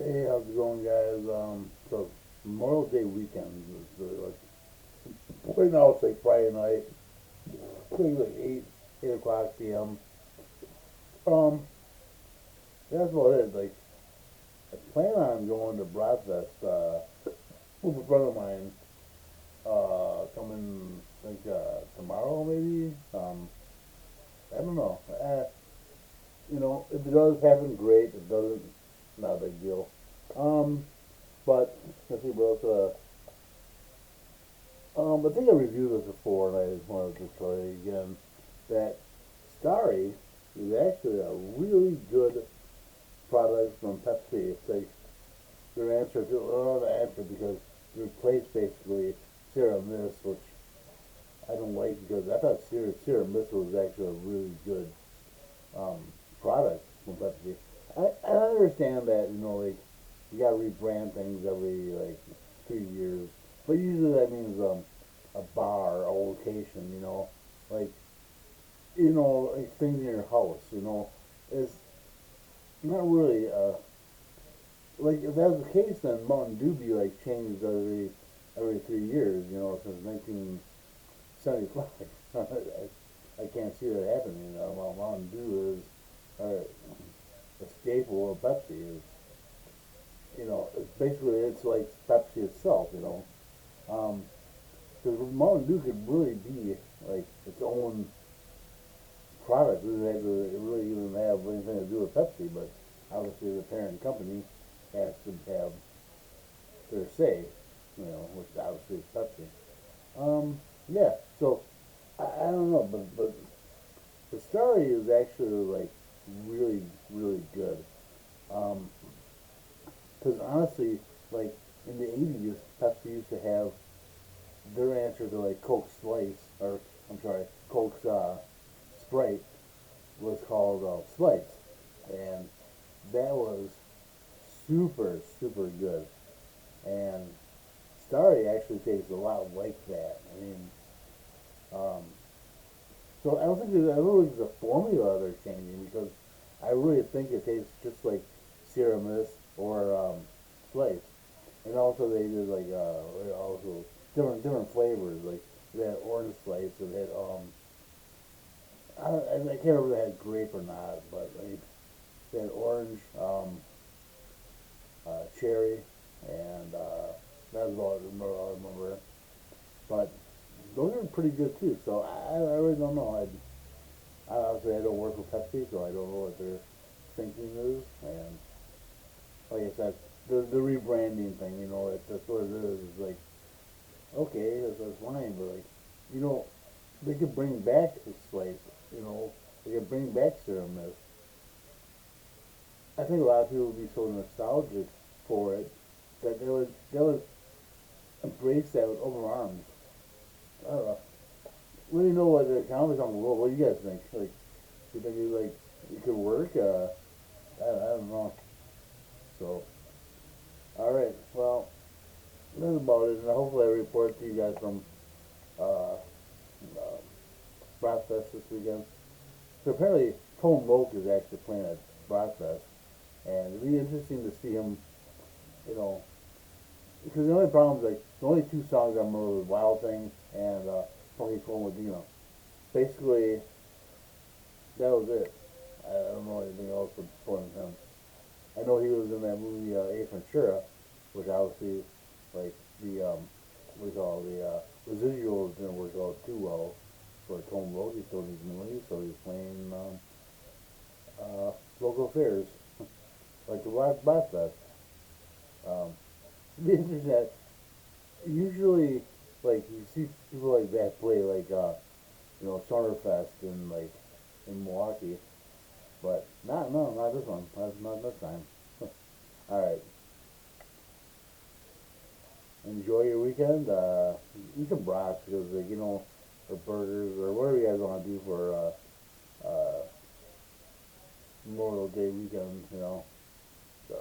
Hey, how's it going, guys? So Memorial Day weekend right now it's like Friday night. I think like 8 o'clock p.m. Um, that's about it. Like, I plan on going to Bradfest, with a friend of mine, coming, I think, tomorrow maybe. I don't know. If it does happen, great. If it doesn't, not a big deal. Um, but let's see what else. I think I reviewed this before, and I just wanted to tell you again that Starry is actually a really good product from Pepsi. It's like their answer to, well, the answer because they replaced basically Serum Mist, which I don't like because I thought Serum Mist was actually a really good um, product from Pepsi. I understand that, like, you gotta rebrand things every like 2 years, but usually that means a bar, a location, like like things in your house, it's not really like if that's the case, then Mountain Dew be like changed every 3 years, since 1975. I can't see that happening. Well, Mountain Dew is a staple of Pepsi. It's basically it's like Pepsi itself. Because Mountain Dew could really be like its own product. It doesn't have to really even have anything to do with Pepsi, but obviously the parent company has to have their say, which obviously is Pepsi. Yeah, so I don't know, but the story is actually like really, really good. Um, because honestly, like in the 80s, Pepsi used to have their answer to like Coke Slice, or I'm sorry, Coke's Sprite was called Slice, and that was super, super good. And Starry actually tastes a lot like that. I mean, um, so I don't think there's a formula they're changing because I really think it tastes just like Ceramus or Slice. And also they did like also different flavors like they had orange slice and they had I can't remember if they had grape or not, but they had orange, cherry, and that was all I remember. But those are pretty good too. So I really don't know. I obviously I don't work with Pepsi, so I don't know what their thinking is. And like I said, the rebranding thing, that's what it is. It's like okay, that's fine, but like you know, they could bring back the slice. They could bring back Serum Mist. I think a lot of people would be so nostalgic for it that they would embrace that with open arms. I don't know. We don't know what the economy's on the world. What do you guys think? Like, do you think it could work? I don't know. So, all right. Well, that's about it. And hopefully, I report to you guys from uh, uh, Bratfest this weekend. So apparently, Tone Loc is actually playing at Bratfest, and it'd be interesting to see him. You know, because the only problem is like the only two songs I remember was Wild Thing and Funky Cold Medina. Basically, that was it. I don't know anything else for him. I know he was in that movie Ace Ventura, which obviously, like the what do you call it, the residuals didn't work out too well for Tone Loc. He still needs money, so he's playing local affairs like the Black Fest. Um, the internet usually like you see people like that play like Summerfest in in Milwaukee, but not this one, not this time. All right, enjoy your weekend. Eat some brats because or burgers or whatever you guys want to do for Memorial Day weekend. So